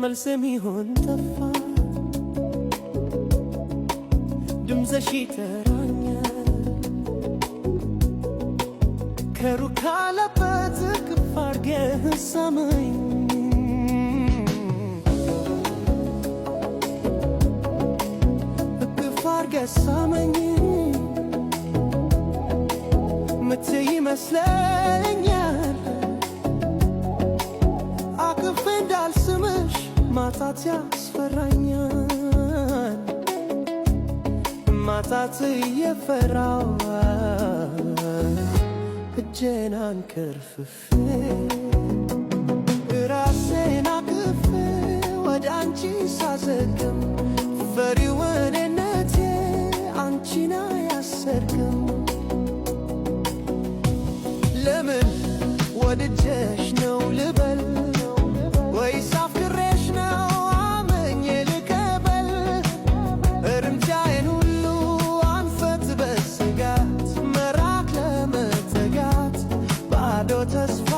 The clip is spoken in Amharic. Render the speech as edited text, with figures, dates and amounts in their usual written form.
መልስ የሚሆን ጠፋ ድምፅሽ ይጠራኛል ከሩቅ ካለበት እቅፍ አድርገህ ሳመኝ እቅፍ አድርገህ ሳመኝ ምትይ ይመስለኛል አቅፌ እንዳልስምሽ ማጣት ያስፈራኛል ማጣት እየፈራው እጄን አንከርፍፌ ራሴን አቅፌ ወደ አንቺ ሳዘግም ፈሪው እኔነቴ አንቺን አያሰርክም ለምን ወድጀሽ ነው ልበል ወይስ አፍቅሬሽ ነው አመኜ ልቀበል እርምጃዬን ሁሉ አንፈት በስጋት መራቅ ለመተጋት ባዶ ተስፋ